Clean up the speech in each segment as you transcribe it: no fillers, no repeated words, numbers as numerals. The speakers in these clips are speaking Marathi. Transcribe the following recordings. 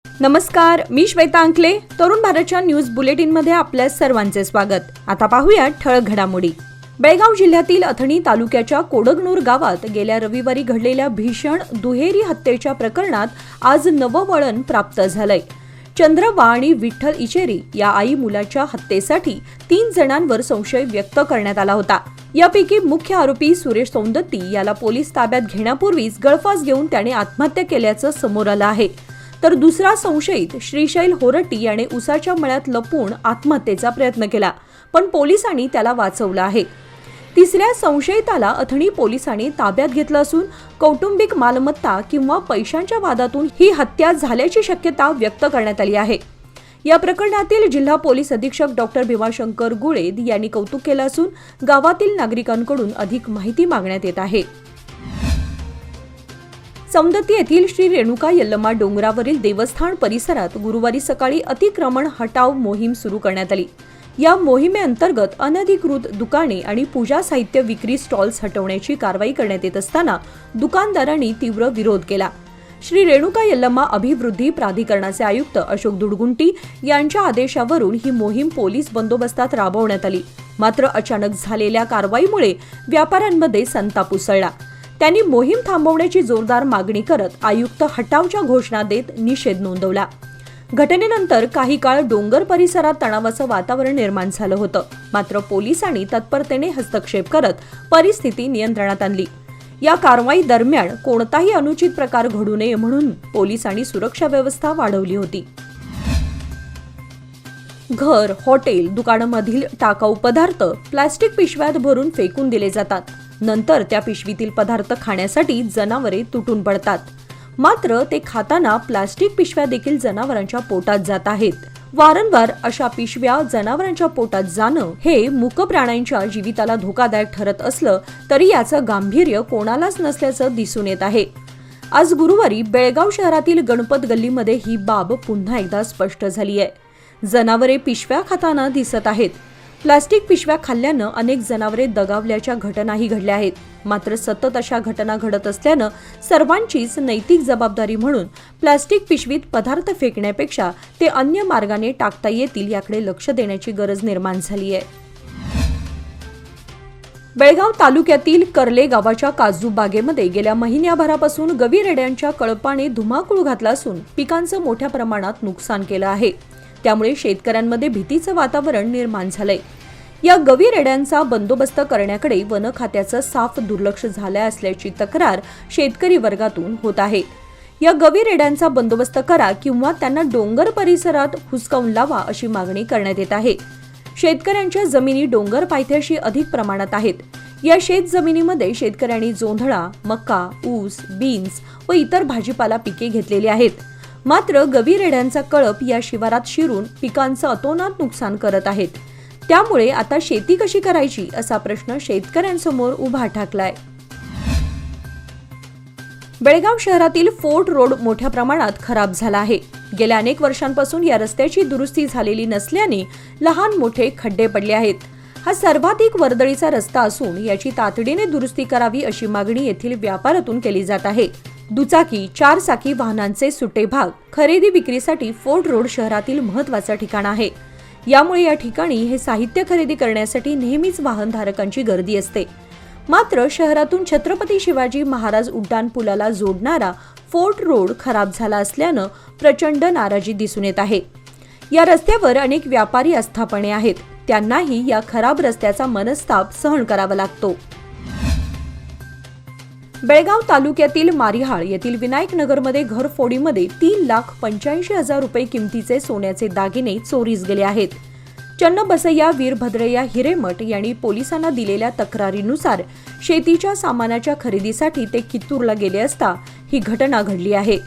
नमस्कार, मी श्वेता अंकले. तरुण भारतच्या न्यूज बुलेटिनमध्ये आपल्या सर्वांचे स्वागत. आता पाहूया ठळक घडामोडी. बेळगाव जिल्ह्यातील अथणी तालुक्याच्या कोडगनूर गावात गेल्या रविवारी घडलेल्या भीषण दुहेरी हत्येच्या प्रकरणात आज नवं वळण प्राप्त झालंय. चंद्रवा आणि विठ्ठल इचेरी या आई मुलाच्या हत्येसाठी 3 जणांवर संशय व्यक्त करण्यात आला होता. यापैकी मुख्य आरोपी सुरेश सौंदत्ती याला पोलीस ताब्यात घेण्यापूर्वीच गळफास घेऊन त्याने आत्महत्या केल्याचं समोर आलं आहे. तर दुसरा संशयित श्रीशैल होरट्टी याने उसाच्या मळ्यात लपून आत्महत्येचा प्रयत्न केला, पण पोलिसांनी त्याला वाचवलं आहे. तिसऱ्या संशयिताला अथणी पोलिसांनी ताब्यात घेतलं असून कौटुंबिक मालमत्ता किंवा पैशांच्या वादातून ही हत्या झाल्याची शक्यता व्यक्त करण्यात आली आहे. या प्रकरणातील जिल्हा पोलीस अधीक्षक डॉक्टर भीमाशंकर गुळे यांनी कौतुक केलं असून गावातील नागरिकांकडून अधिक माहिती मागण्यात येत आहे. सौंदत्ती येथील श्री रेणुका यल्लमा डोंगरावरील देवस्थान परिसरात गुरुवारी सकाळी अतिक्रमण हटाव मोहीम सुरू करण्यात आली. या मोहिमेअंतर्गत अनधिकृत दुकाने आणि पूजा साहित्य विक्री स्टॉल्स हटवण्याची कारवाई करण्यात येत असताना दुकानदारांनी तीव्र विरोध केला. श्री रेणुका यल्लमा अभिवृद्धी प्राधिकरणाचे आयुक्त अशोक दुडगुंटी यांच्या आदेशावरून ही मोहीम पोलीस बंदोबस्तात राबवण्यात आली. मात्र अचानक झालेल्या कारवाईमुळे व्यापाऱ्यांमध्ये संताप उसळला. त्यांनी मोहीम थांबवण्याची जोरदार मागणी करत आयुक्त हटावच्या घोषणा देत निषेध नोंदवला. घटनेनंतर काही काळ डोंगर परिसरात तणावाचं वातावरण निर्माण झालं होतं. मात्र पोलिसांनी तत्परतेने हस्तक्षेप करत परिस्थिती नियंत्रणात आणली. या कारवाई दरम्यान कोणताही अनुचित प्रकार घडू नये म्हणून पोलिसांनी सुरक्षा व्यवस्था वाढवली होती. घर, हॉटेल, दुकानामधील टाकाऊ पदार्थ प्लास्टिक पिशव्यात भरून फेकून दिले जातात. नंतर त्या पिशवीतील पदार्थ खाण्यासाठी जनावरे तुटून पडतात. मात्र ते खाताना प्लास्टिक पिशव्या देखील जनावरांच्या पोटात जात आहेत. वारंवार अशा पिशव्या जनावरांच्या पोटात जाणं हे मूक प्राण्यांच्या जीविताला धोकादायक ठरत असलं तरी याचं गांभीर्य कोणालाच नसल्याचं दिसून येत आहे. आज गुरुवारी बेळगाव शहरातील गणपत गल्लीमध्ये ही बाब पुन्हा एकदा स्पष्ट झाली आहे. जनावरे पिशव्या खाताना दिसत आहेत. प्लास्टिक पिशव्या खाल्ल्यानं अनेक जनावरे दगावल्याच्या घटनाही घडल्या आहेत. मात्र सतत अशा घटना घडत असल्यानं सर्वांचीच नैतिक जबाबदारी म्हणून प्लास्टिक पिशवीत पदार्थ फेकण्यापेक्षा ते अन्य मार्गाने टाकता येतील याकडे लक्ष देण्याची गरज निर्माण झाली आहे. बेळगाव तालुक्यातील कर्ले गावाच्या काजू बागेमध्ये गेल्या महिन्याभरापासून गवीरेड्यांच्या कळपाने धुमाकूळ घातला असून पिकांचं मोठ्या प्रमाणात नुकसान केलं आहे. त्यामुळे शेतकऱ्यांमध्ये भीतीचं वातावरण निर्माण झालंय. या गवीरेड्यांचा बंदोबस्त करण्याकडे वन खात्याचं साफ दुर्लक्ष झालं असल्याची तक्रार शेतकरी वर्गातून होत आहे. या गवीरेड्यांचा बंदोबस्त करा किंवा त्यांना डोंगर परिसरात हुसकावून लावा अशी मागणी करण्यात येत आहे. शेतकऱ्यांच्या जमिनी डोंगर पायथ्याशी अधिक प्रमाणात आहेत. या शेत जमिनीमध्ये शेतकऱ्यांनी जोंधळा, मका, ऊस, बीन्स व इतर भाजीपाला पिके घेतलेली आहेत. मात्र गवीरेड्यांचा कळप या शिवारात शिरून पिकांचं अतोनात नुकसान करत आहेत. त्यामुळे आता शेती कशी करायची असा प्रश्न शेतकऱ्यांसमोर उभा ठाकलाय. बेळगाव शहरातील फोर्ट रोड मोठ्या प्रमाणात खराब झाला आहे. गेल्या अनेक वर्षांपासून या रस्त्याची दुरुस्ती झालेली नसल्याने लहान मोठे खड्डे पडले आहेत. हा सर्वाधिक वर्दळीचा रस्ता असून याची तातडीने दुरुस्ती करावी अशी मागणी येथील व्यापाऱ्यातून केली जात आहे. दुचाकी, 4 चाकी वाहनांचे सुटे भाग खरेदी विक्रीसाठी फोर्ट रोड शहरातील महत्त्वाचं ठिकाण आहे. यामुळे या ठिकाणी हे साहित्य खरेदी करण्यासाठी नेहमीच वाहनधारकांची गर्दी असते. मात्र शहरातून छत्रपती शिवाजी महाराज उड्डाणपुलाला जोडणारा फोर्ट रोड खराब झाला असल्यानं प्रचंड नाराजी दिसून येत आहे. या रस्त्यावर अनेक व्यापारी आस्थापने आहेत. त्यांनाही या खराब रस्त्याचा मनस्ताप सहन करावा लागतो. बेळगाव तालुक्यातील मारिहाळ येथील विनायक नगरमध्ये घरफोडीमध्ये 3,85,000 रुपये किमतीचे सोन्याचे दागिने चोरीस गेले आहेत. चन्नबसय्या वीरभद्रय्या हिरेमठ यांनी पोलिसांना दिलेल्या तक्रारीनुसार शेतीच्या सामानाच्या खरेदीसाठी ते कित्तूरला गेले असता ही घटना घडली आहे.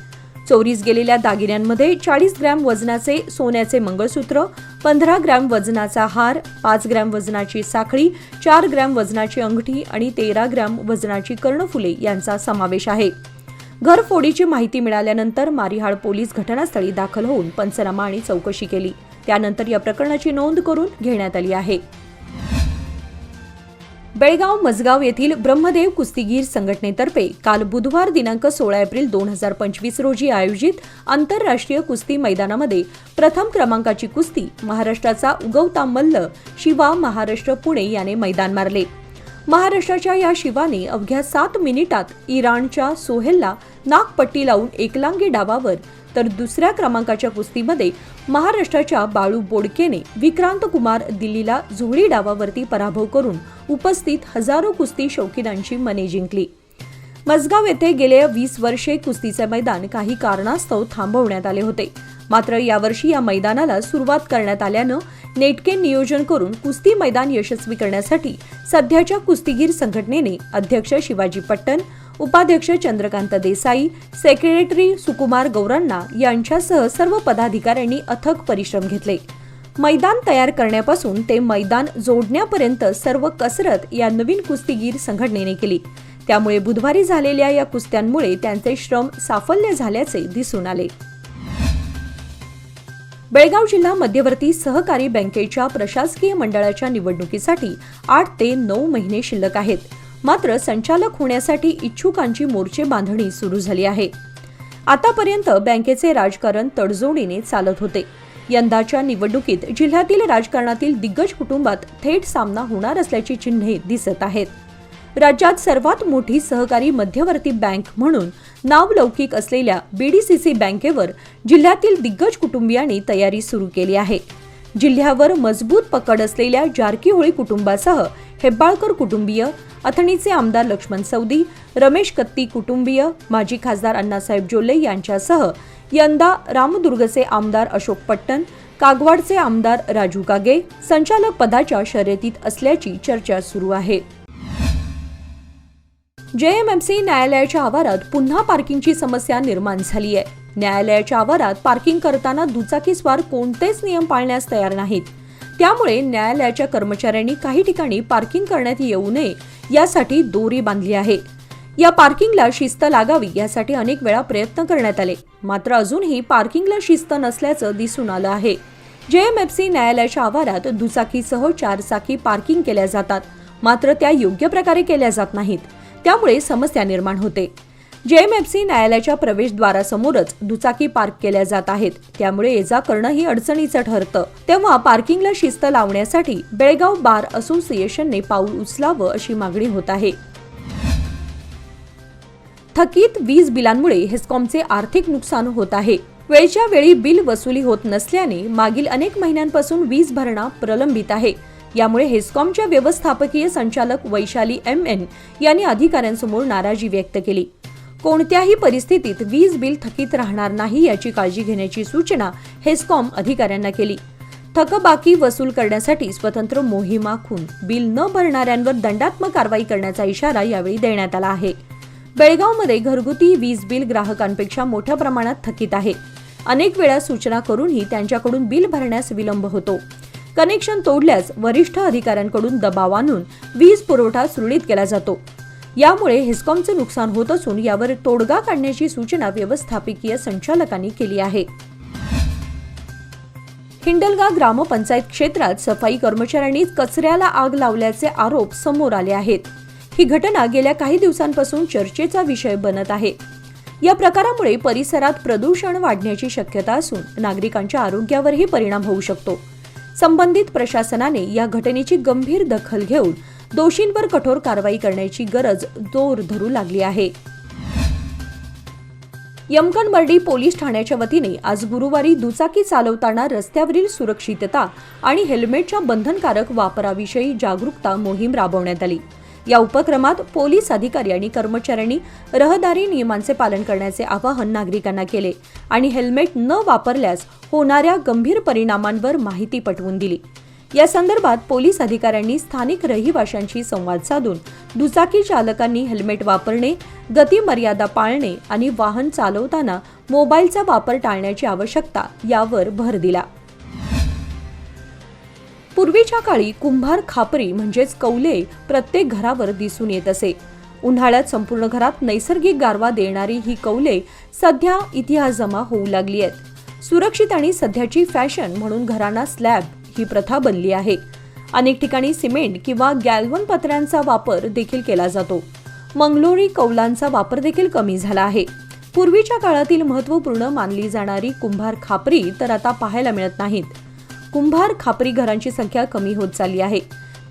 चोरीस गेलेल्या दागिन्यांमध्ये 40 ग्रॅम वजनाचे सोन्याचे मंगळसूत्र, 15 ग्रॅम वजनाचा हार, 5 ग्रॅम वजनाची साखळी, 4 ग्रॅम वजनाची अंगठी आणि 13 ग्रॅम वजनाची कर्णफुले यांचा समावेश आहे. घरफोडीची माहिती मिळाल्यानंतर मारिहाळ पोलीस घटनास्थळी दाखल होऊन पंचनामा आणि चौकशी केली. त्यानंतर या प्रकरणाची नोंद करून घेण्यात आली आहे. बेळगाव मजगाव येथील ब्रह्मदेव कुस्तीगीर संघटनेतर्फे काल बुधवार दिनांक 16 एप्रिल 2025 रोजी आयोजित आंतरराष्ट्रीय कुस्ती मैदानामध्ये प्रथम क्रमांकाची कुस्ती महाराष्ट्राचा उगवता मल्ल शिवा महाराष्ट्र पुणे याने मैदान मारले। महाराष्ट्राच्या या शिवाने अवघ्या 7 मिनिटात इराणच्या सोहेलला नाकपट्टी लावून एकलांगी डावावर तर दुसऱ्या क्रमांकाच्या कुस्तीमध्ये महाराष्ट्राच्या बाळू बोडकेने विक्रांत कुमार दिल्लीला जोडी डावावरती पराभव करून उपस्थित हजारो कुस्ती शौकीनांची मने जिंकली। मजगाव येथे गेल्या 20 वर्षे कुस्तीचे मैदान काही कारणास्तव थांबवण्यात आले होते। मात्र यावर्षी या मैदानाला सुरुवात करण्यात आल्यानं नेटके नियोजन करून कुस्ती मैदान यशस्वी करण्यासाठी सध्याच्या कुस्तीगीर संघटनेने अध्यक्ष शिवाजी पट्टण, उपाध्यक्ष चंद्रकांत देसाई, सेक्रेटरी सुकुमार गौरांना यांच्यासह सर्व पदाधिकाऱ्यांनी अथक परिश्रम घेतले। मैदान तयार करण्यापासून ते मैदान जोडण्यापर्यंत सर्व कसरत या नवीन कुस्तीगीर संघटनेने केली। त्यामुळे बुधवारी झालेल्या या कुस्त्यांमुळे त्यांचे श्रम साफल्य झाल्याचे दिसून आले। बेळगाव जिल्हा मध्यवर्ती सहकारी बँकेच्या प्रशासकीय मंडळाच्या निवडणुकीसाठी 8 ते 9 महिने शिल्लक आहेत। मात्र संचालक होण्यासाठी इच्छुकांची मोर्चे बांधणी सुरू झाली आहे। आतापर्यंत बँकेचे राजकारण तडजोडीने चालत होते। यंदाच्या निवडणुकीत जिल्ह्यातील राजकारणातील दिग्गज कुटुंबात थेट सामना होणार असल्याची चिन्हे दिसत आहेत। राज्यात सर्वात मोठी सहकारी मध्यवर्ती बँक म्हणून नावलौकिक असलेल्या बीडीसीसी बँकेवर जिल्ह्यातील दिग्गज कुटुंबियांनी तयारी सुरू केली आहे। जिल्ह्यावर मजबूत पकड असलेल्या जारकीहोळी कुटुंबासह हेब्बाळकर कुटुंबीय, अथणीचे आमदार लक्ष्मण सौदी, रमेश कत्ती कुटुंबीय, माजी खासदार अण्णासाहेब जोल्ले यांच्यासह यंदा रामदुर्गचे आमदार अशोक पट्टण, कागवाडचे आमदार राजू कागे संचालक पदाच्या शर्यतीत असल्याची चर्चा सुरू आहे। जेएमएमसी न्यायालयाच्या आवारात पुन्हा पार्किंगची समस्या निर्माण झाली आहे। न्यायालयाच्या आवारात पार्किंग करताना दुचाकीस्वार कोणतेच नियम पाळण्यास तयार नाहीत। त्यामुळे न्यायालयाच्या कर्मचाऱ्यांनी काही ठिकाणी पार्किंग करण्यात येऊ नये यासाठी दोरी बांधली आहे। या पार्किंगला शिस्त लागावी यासाठी अनेक वेळा प्रयत्न करण्यात आले, मात्र अजूनही पार्किंगला शिस्त नसल्याचं दिसून आलं आहे। जेएमएफसी न्यायालयाच्या आवारात दुचाकीसह 4 चाकी पार्किंग केल्या जातात, मात्र त्या योग्य प्रकारे केल्या जात नाहीत। त्यामुळे समस्या निर्माण होते। जेएमएफसी न्यायालयाच्या प्रवेशद्वारासमोरच दुचाकी पार्क केल्या जात आहेत, त्यामुळे ये जा करणंही अडचणीचं ठरतं। तेव्हा पार्किंगला शिस्त लावण्यासाठी बेळगाव बार असोसिएशनने पाऊल उचलावं अशी मागणी होत आहे। थकीत वीज बिलांमुळे हेस्कॉमचे आर्थिक नुकसान होत आहे। वेळच्या वेळी बिल वसुली होत नसल्याने मागील अनेक महिन्यांपासून वीज भरणा प्रलंबित आहे। यामुळे हेस्कॉमच्या व्यवस्थापकीय संचालक वैशाली एमएन यांनी अधिकाऱ्यांसमोर नाराजी व्यक्त केली। कोणत्याही परिस्थितीत वीज बिल थकीत राहणार नाही याची काळजी घेण्याची सूचना हेस्कॉम अधिकाऱ्यांना केली। थकबाकी वसूल करण्यासाठी स्वतंत्र मोहीम आखून बिल न भरणाऱ्यांवर दंडात्मक कारवाई करण्याचा इशारा यावेळी देण्यात आला आहे। बेळगावमध्ये घरगुती वीज बिल ग्राहकांपेक्षा मोठ्या प्रमाणात थकीत आहे। अनेक वेळा सूचना करूनही त्यांच्याकडून बिल भरण्यास विलंब होतो। कनेक्शन तोडल्यास वरिष्ठ अधिकाऱ्यांकडून दबाव आणून वीज पुरवठा सुरळीत केला जातो। यामुळे हेस्कॉमचे नुकसान होत असून यावर तोडगा काढण्याची सूचना व्यवस्थापकीय संचालकांनी केली आहे। हिंडलगा ग्रामपंचायत क्षेत्रात सफाई कर्मचाऱ्यांनी कचऱ्याला आग लावल्याचे आरोप समोर आले आहेत। ही घटना गेल्या काही दिवसांपासून चर्चेचा विषय बनत आहे। या प्रकारामुळे परिसरात प्रदूषण वाढण्याची शक्यता असून नागरिकांच्या आरोग्यावरही परिणाम होऊ शकतो। संबंधित प्रशासनाने या घटनेची गंभीर दखल घेऊन दोषींवर कठोर कारवाई करण्याची गरज जोर धरू लागली आहे। यमकनबर्डी पोलीस ठाण्याच्या वतीने आज गुरुवारी दुचाकी चालवताना रस्त्यावरील सुरक्षितता आणि हेल्मेटच्या बंधनकारक वापराविषयी जागरूकता मोहीम राबवण्यात आली। या उपक्रमात पोलीस अधिकारी आणि कर्मचाऱ्यांनी रहदारी नियमांचे पालन करण्याचे आवाहन नागरिकांना केले आणि हेल्मेट न वापरल्यास होणाऱ्या गंभीर परिणामांवर माहिती पटवून दिली। या संदर्भात पोलीस अधिकाऱ्यांनी स्थानिक रहिवाशांशी संवाद साधून दुचाकी चालकांनी हेल्मेट वापरणे, गती मर्यादा पाळणे आणि वाहन चालवताना मोबाईलचा वापर टाळण्याची आवश्यकता यावर भर दिला। पूर्वीच्या काळी कुंभार खापरी म्हणजेच कौले प्रत्येक घरावर दिसून येत असे। उन्हाळ्यात संपूर्ण घरात नैसर्गिक गारवा देणारी ही कौले सध्या इतिहास जमा होऊ लागली आहेत। सुरक्षित आणि सध्याची फॅशन म्हणून घरांना स्लॅब ही प्रथा बनली आहे। अनेक ठिकाणी सिमेंट किंवा गॅल्वन पत्र्यांचा वापर देखील केला जातो. मंगलोरी कौलांचा वापर देखील कमी झाला आहे. पूर्वीच्या काळातील महत्त्वपूर्ण मानली जाणारी कुंभार खापरी तर आता पाहायला मिळत नाहीत. कुंभार खापरी घरांची संख्या कमी होत चालली आहे.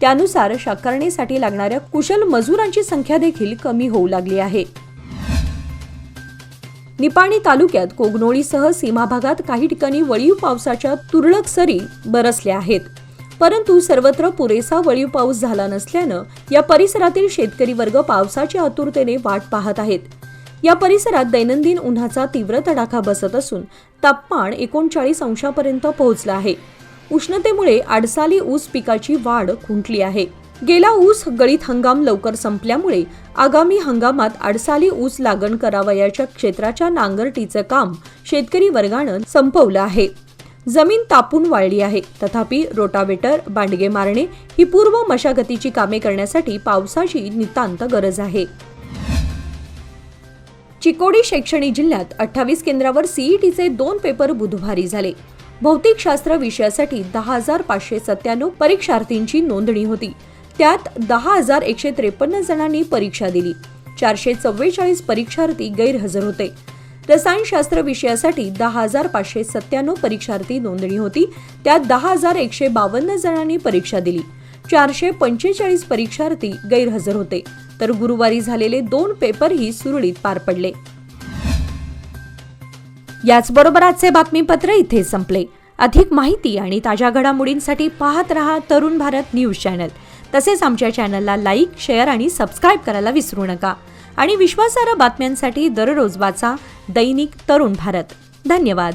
त्यानुसार शाकरणीसाठी लागणाऱ्या कुशल मजुरांची संख्या देखील कमी होऊ लागली आहे. निपाणी तालुक्यात कोगनोळीसह सीमा भागात काही ठिकाणी वळीव पावसाच्या तुरळक सरी बरसल्या आहेत. परंतु सर्वत्र पुरेसा वळीव पाऊस झाला नसल्यानं या परिसरातील शेतकरी वर्ग पावसाच्या आतुरतेने वाट पाहत आहेत. या परिसरात दैनंदिन उन्हाचा तीव्र तडाखा बसत असून तापमान 39 अंशापर्यंत पोहोचलं आहे. उष्णतेमुळे आडसाली ऊस पिकाची वाढ खुंटली आहे. गेला ऊस गळीत हंगाम लवकर संपल्यामुळे आगामी हंगामात आडसाली ऊस लागण करावयाच्या क्षेत्राच्या नांगरटीचं काम शेतकरी वर्गानं संपवलं आहे. जमीन तापून वाळली आहे. तथापि रोटावेटर, बांडगे मारणे ही पूर्व मशागतीची कामे करण्यासाठी पावसाची नितांत गरज आहे. चिकोडी शैक्षणिक जिल्ह्यात 28 केंद्रावर सीईटीचे 2 पेपर बुधवारी झाले. भौतिकशास्त्र विषयासाठी 10,597 परीक्षार्थींची नोंदणी होती. त्यात 10,153 जणांनी परीक्षा दिली. 444 परीक्षार्थी गैरहजर होते. रसायनशास्त्र विषयासाठी 10,597 परीक्षार्थी नोंदणी होती. त्यात 10,152 जणांनी परीक्षा दिली. 445 परीक्षार्थी गैरहजर होते. तर गुरुवारी झालेले 2 पेपरही सुरळीत पार पडले. याचबरोबर आजचे बातमीपत्र इथे संपले. अधिक माहिती आणि ताज्या घडामोडींसाठी पाहत रहा तरुण भारत न्यूज चॅनल. तसेच आमच्या चॅनलला लाईक, शेअर आणि सबस्क्राईब करायला विसरू नका. आणि विश्वासार्ह बातम्यांसाठी दररोज वाचा दैनिक तरुण भारत. धन्यवाद.